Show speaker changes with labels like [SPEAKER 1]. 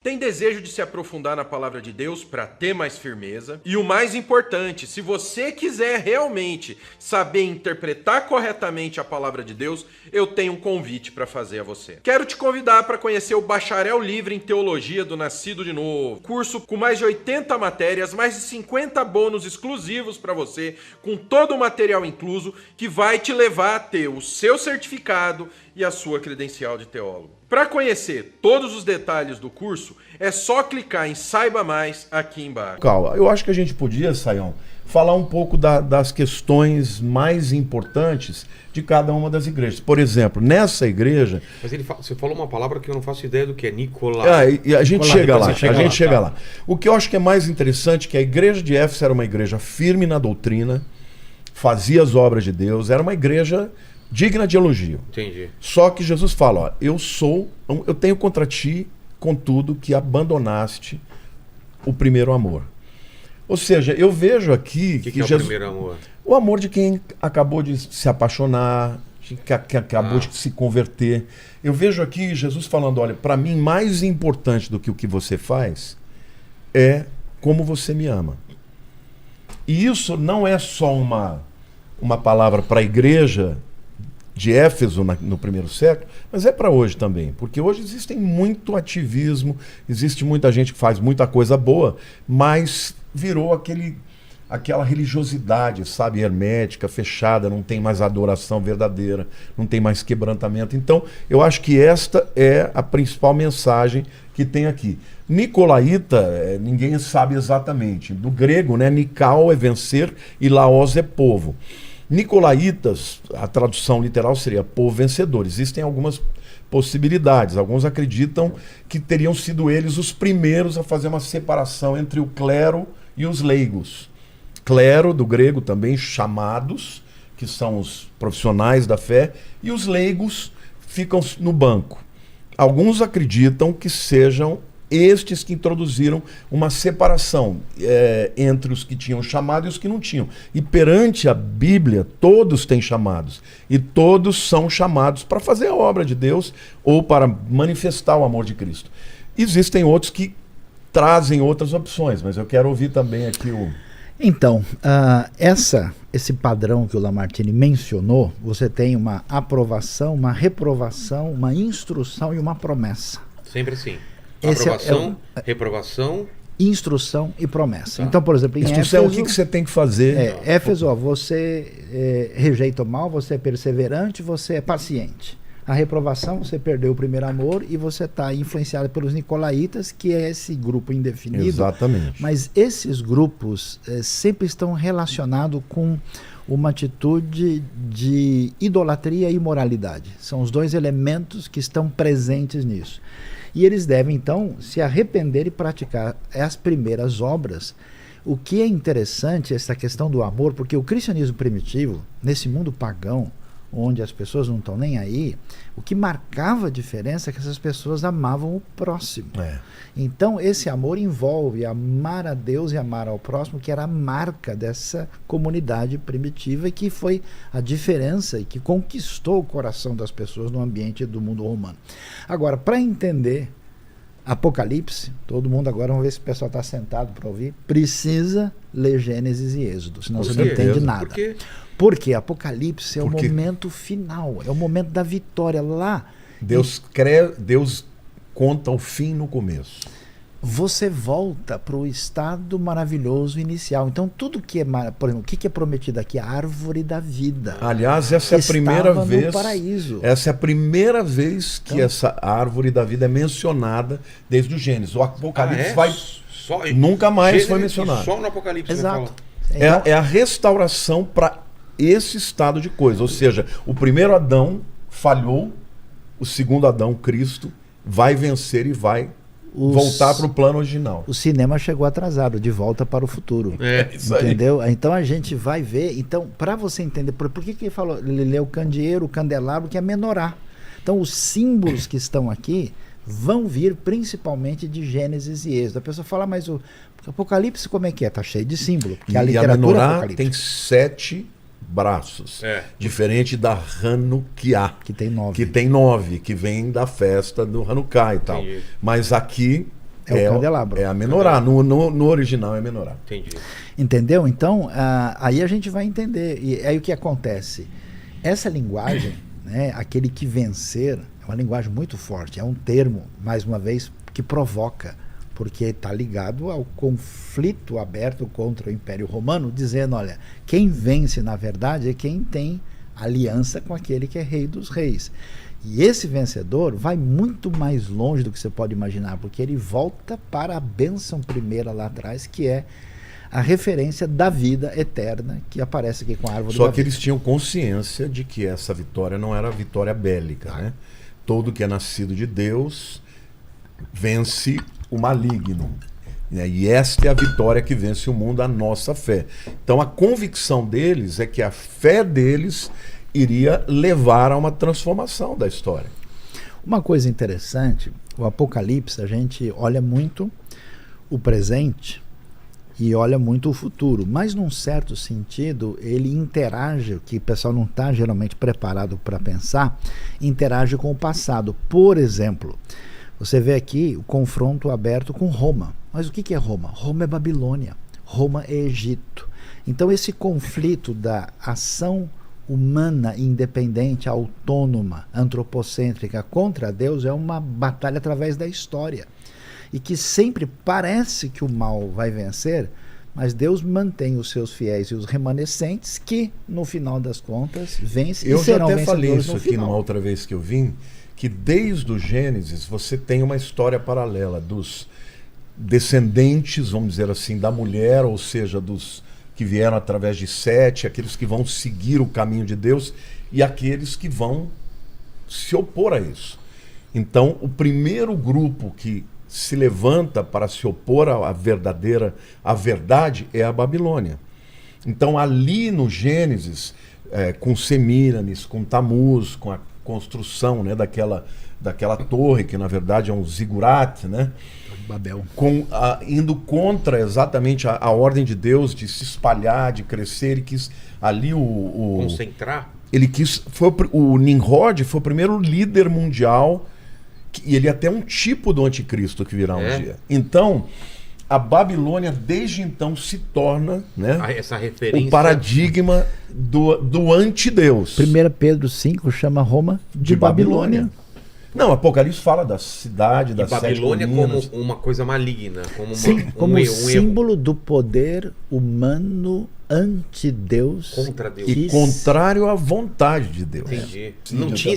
[SPEAKER 1] Tem desejo de se aprofundar na palavra de Deus para ter mais firmeza? E o mais importante, se você quiser realmente saber interpretar corretamente a palavra de Deus, eu tenho um convite para fazer a você. Quero te convidar para conhecer o Bacharel Livre em Teologia do Nascido de Novo. Curso com mais de 80 matérias, mais de 50 bônus exclusivos para você, com todo o material incluso, que vai te levar a ter o seu certificado e a sua credencial de teólogo. Para conhecer todos os detalhes do curso, é só clicar em Saiba Mais aqui embaixo.
[SPEAKER 2] Calma, eu acho que a gente podia, Sayão, falar um pouco das questões mais importantes de cada uma das igrejas. Por exemplo, nessa igreja...
[SPEAKER 3] Mas você falou uma palavra que eu não faço ideia do que é Nicolai.
[SPEAKER 2] E a gente chega lá,
[SPEAKER 3] chega
[SPEAKER 2] lá. O que eu acho que é mais interessante é que a igreja de Éfeso era uma igreja firme na doutrina, fazia as obras de Deus, era uma igreja digna de elogio.
[SPEAKER 3] Entendi.
[SPEAKER 2] Só que Jesus fala, ó, eu tenho contra ti, contudo, que abandonaste o primeiro amor. Ou seja, eu vejo aqui
[SPEAKER 3] que
[SPEAKER 2] que
[SPEAKER 3] é
[SPEAKER 2] Jesus,
[SPEAKER 3] o primeiro amor?
[SPEAKER 2] o amor de quem acabou de se apaixonar, que acabou de se converter. Eu vejo aqui Jesus falando, olha, para mim mais importante do que o que você faz é como você me ama. E isso não é só uma palavra para a igreja de Éfeso no primeiro século, mas é para hoje também, porque hoje existe muito ativismo, existe muita gente que faz muita coisa boa, mas virou aquela religiosidade, sabe, hermética, fechada, não tem mais adoração verdadeira, não tem mais quebrantamento. Então, eu acho que esta é a principal mensagem que tem aqui. Nicolaíta, ninguém sabe exatamente. Do grego, né, Nikao é vencer e Laos é povo. Nicolaitas, a tradução literal seria povo vencedor. Existem algumas possibilidades. Alguns acreditam que teriam sido eles os primeiros a fazer uma separação entre o clero e os leigos. Clero, do grego também, chamados, que são os profissionais da fé, e os leigos ficam no banco. Alguns acreditam que sejam estes que introduziram uma separação entre os que tinham chamado e os que não tinham. E perante a Bíblia, todos têm chamados. E todos são chamados para fazer a obra de Deus ou para manifestar o amor de Cristo. Existem outros que trazem outras opções, mas eu quero ouvir também aqui o...
[SPEAKER 4] Então, esse padrão que o Lamartine mencionou, você tem uma aprovação, uma reprovação, uma instrução e uma promessa.
[SPEAKER 3] Sempre assim.
[SPEAKER 4] Esse
[SPEAKER 3] Aprovação, reprovação,
[SPEAKER 4] instrução e promessa.
[SPEAKER 3] Tá.
[SPEAKER 4] Então, por exemplo, em
[SPEAKER 2] instrução,
[SPEAKER 4] Éfeso,
[SPEAKER 2] o que você tem que fazer?
[SPEAKER 4] Éfeso, ó, você rejeita o mal, você é perseverante, você é paciente. A reprovação, você perdeu o primeiro amor e você está influenciado pelos nicolaítas, que é esse grupo indefinido.
[SPEAKER 2] Exatamente.
[SPEAKER 4] Mas esses grupos sempre estão relacionados com uma atitude de idolatria e imoralidade. São os dois elementos que estão presentes nisso. E eles devem, então, se arrepender e praticar as primeiras obras. O que é interessante, essa questão do amor, porque o cristianismo primitivo, nesse mundo pagão, onde as pessoas não estão nem aí, o que marcava a diferença é que essas pessoas amavam o próximo. Então, esse amor envolve amar a Deus e amar ao próximo, que era a marca dessa comunidade primitiva e que foi a diferença e que conquistou o coração das pessoas no ambiente do mundo romano. Agora, para entender Apocalipse, todo mundo agora, vamos ver se o pessoal está sentado para ouvir, precisa ler Gênesis e Êxodo, senão você não entende nada.
[SPEAKER 3] Por quê?
[SPEAKER 4] Porque Apocalipse é o momento final, é o momento da vitória lá.
[SPEAKER 2] Deus conta o fim no começo.
[SPEAKER 4] Você volta para o estado maravilhoso inicial. Então tudo que é, por exemplo, o que é prometido aqui? A árvore da vida.
[SPEAKER 2] Aliás, essa é a primeira vez.
[SPEAKER 4] No paraíso.
[SPEAKER 2] Essa é a primeira vez que essa árvore da vida é mencionada desde o Gênesis. O Apocalipse nunca mais
[SPEAKER 3] Gênesis
[SPEAKER 2] foi mencionado.
[SPEAKER 3] Só no Apocalipse.
[SPEAKER 4] Exato.
[SPEAKER 2] É a restauração para esse estado de coisa. Ou seja, o primeiro Adão falhou, o segundo Adão, Cristo, vai vencer e vai voltar para o plano original.
[SPEAKER 4] O cinema chegou atrasado, de volta para o futuro.
[SPEAKER 2] Isso aí.
[SPEAKER 4] Entendeu? Então a gente vai ver. Então, para você entender, por que ele falou, ele leu o candeeiro, o candelabro, que é menorá. Então, os símbolos que estão aqui vão vir principalmente de Gênesis e Êxodo. A pessoa fala, mas o Apocalipse como é que é? Está cheio de símbolo. Porque a literatura
[SPEAKER 2] menorá tem 7 braços. Diferente da Hanukkah,
[SPEAKER 4] que tem 9.
[SPEAKER 2] Que tem 9, que vem da festa do Hanukkah e tal.
[SPEAKER 3] Entendi.
[SPEAKER 2] Mas aqui
[SPEAKER 4] É o candelabro.
[SPEAKER 2] É a menorá. No original é menorá.
[SPEAKER 3] Entendi.
[SPEAKER 4] Entendeu? Então, aí a gente vai entender. E aí o que acontece? Essa linguagem, né, aquele que vencer, é uma linguagem muito forte. É um termo, mais uma vez, que provoca. Porque está ligado ao conflito aberto contra o Império Romano, dizendo, olha, quem vence, na verdade, é quem tem aliança com aquele que é rei dos reis. E esse vencedor vai muito mais longe do que você pode imaginar, porque ele volta para a bênção primeira lá atrás, que é a referência da vida eterna que aparece aqui com a árvore
[SPEAKER 2] Só
[SPEAKER 4] da
[SPEAKER 2] que
[SPEAKER 4] vida.
[SPEAKER 2] eles tinham consciência de que essa vitória não era vitória bélica, né? Todo que é nascido de Deus vence o maligno. E esta é a vitória que vence o mundo, a nossa fé. Então a convicção deles é que a fé deles iria levar a uma transformação da história.
[SPEAKER 4] Uma coisa interessante, o Apocalipse, a gente olha muito o presente e olha muito o futuro, mas num certo sentido ele interage, o que o pessoal não está geralmente preparado para pensar, interage com o passado. Por exemplo, você vê aqui o confronto aberto com Roma. Mas o que é Roma? Roma é Babilônia, Roma é Egito. Então esse conflito da ação humana independente, autônoma, antropocêntrica contra Deus é uma batalha através da história. E que sempre parece que o mal vai vencer, mas Deus mantém os seus fiéis e os remanescentes que, no final das contas, vencem e serão vencedores no final.
[SPEAKER 2] Eu já até falei isso aqui numa outra vez que eu vim, que desde o Gênesis você tem uma história paralela dos descendentes, vamos dizer assim, da mulher, ou seja, dos que vieram através de Sete, aqueles que vão seguir o caminho de Deus e aqueles que vão se opor a isso. Então, o primeiro grupo que se levanta para se opor à verdade é a Babilônia. Então, ali no Gênesis, com Semíramis, com Tamuz, com a construção, né, daquela torre, que na verdade é um zigurat, né?
[SPEAKER 4] Babel.
[SPEAKER 2] Indo contra exatamente a ordem de Deus de se espalhar, de crescer, e quis ali
[SPEAKER 3] concentrar.
[SPEAKER 2] Ele quis. O Nimrod foi o primeiro líder mundial, e ele é até um tipo do anticristo que virá um dia. Então, a Babilônia, desde então, se torna, né,
[SPEAKER 3] essa referência,
[SPEAKER 2] o paradigma do antideus.
[SPEAKER 4] 1 Pedro 5 chama Roma de Babilônia.
[SPEAKER 2] Não, Apocalipse fala da cidade, das
[SPEAKER 3] Babilônia
[SPEAKER 2] sete colinas,
[SPEAKER 3] como uma coisa maligna, como
[SPEAKER 4] como símbolo do poder humano anti-Deus.
[SPEAKER 3] Contra Deus.
[SPEAKER 2] e contrário à vontade de Deus.
[SPEAKER 3] Entendi. Não tinha